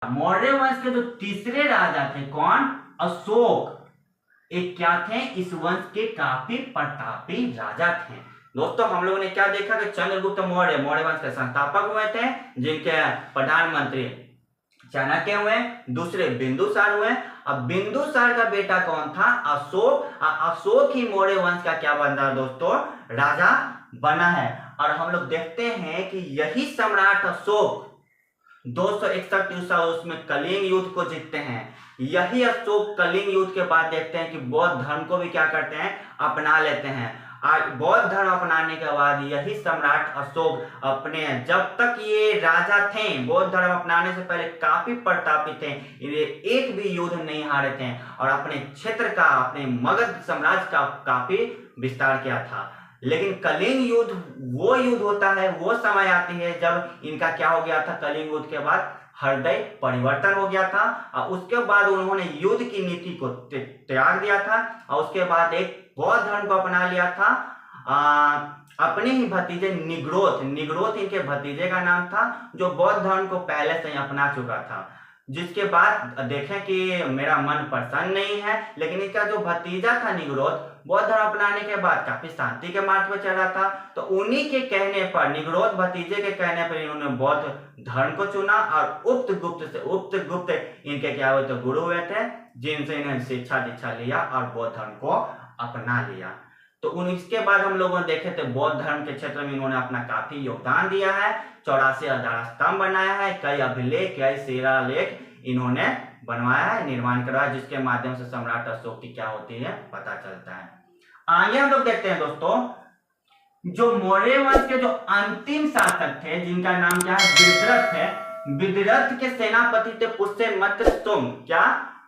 मौर्य वंश के जो तीसरे राजा थे कौन, अशोक, एक क्या थे, इस वंश के काफी प्रतापी राजा थे। दोस्तों हम लोगों ने क्या देखा कि चंद्रगुप्त मौर्य मौर्य वंश के संस्थापक हुए थे, जिनके प्रधानमंत्री चाणक्य हुए, दूसरे बिंदुसार हुए। अब बिंदुसार का बेटा कौन था, अशोक। अशोक ही मौर्य वंश का क्या बना दोस्तों, राजा बना है। और हम लोग देखते हैं कि यही सम्राट अशोक 261 ईसा उसमें कलिंग युद्ध को जीतते हैं। यही अशोक कलिंग युद्ध के बाद देखते हैं कि बौद्ध धर्म को भी क्या करते हैं, अपना लेते हैं। और बौद्ध धर्म अपनाने के बाद यही सम्राट अशोक अपने, जब तक ये राजा थे बौद्ध धर्म अपनाने से पहले काफी प्रतापी थे, ये एक भी युद्ध नहीं हारे थे और अपने क्षेत्र का, अपने मगध साम्राज्य का काफी विस्तार किया था। लेकिन कलिंग युद्ध वो युद्ध होता है, वो समय आती है जब इनका क्या हो गया था, कलिंग युद्ध के बाद हृदय परिवर्तन हो गया था और उसके बाद उन्होंने युद्ध की नीति को त्याग दिया था और उसके बाद एक बौद्ध धर्म को अपना लिया था। अपने ही भतीजे निग्रोध इनके भतीजे का नाम था, जो बौद्ध धर्म को पहले से ही अपना चुका था। जिसके बाद देखें कि मेरा मन प्रसन्न नहीं है, लेकिन इसका जो भतीजा था निग्रोध, बौद्ध धर्म अपनाने के बाद काफी शांति के मार्ग पर चला था। तो उन्हीं के कहने पर, निग्रोध भतीजे के कहने पर इन्होंने बौद्ध धर्म को चुना और उक्त गुप्त इनके क्या हुए थे, गुरु हुए थे, जिनसे इन्होंने शिक्षा दीक्षा लिया और बौद्ध धर्म को अपना लिया। तो इसके बाद हम लोगों ने देखे थे बौद्ध धर्म के क्षेत्र में इन्होंने अपना काफी योगदान दिया है। 84 आधार स्तंभ बनाया है, कई अभिलेख, कई शिलालेख इन्होंने बनवाया है, निर्माण करवाया, जिसके माध्यम से सम्राट अशोक की क्या होती है, पता चलता है। आगे हम लोग देखते हैं दोस्तों, जो मौर्य वंश के जो अंतिम शासक थे, जिनका नाम क्या है, विदरथ है। विदरथ के सेनापति थे पुष्यमित्र शुंग। क्या,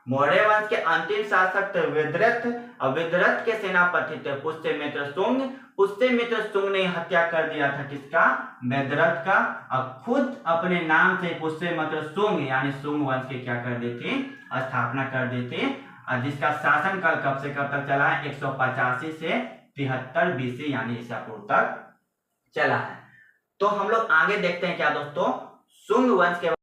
मौर्य वंश के अंतिम शासक थे विदरथ और विदरथ के सेनापति थे पुष्यमित्र शुंग। पुष्यमित्र शुंग ने हत्या कर दिया था किसका, विदरथ का, और खुद अपने नाम से पुष्यमित्र शुंग यानी शुंग वंश की क्या कर दी थी, स्थापना कर दी थी, जिसका शासनकाल कब से कब तक चला है, 185 से 73 BC यानी ईसा पूर्व तक चला है। तो हम लोग आगे देखते हैं क्या दोस्तों, शुंग वंश के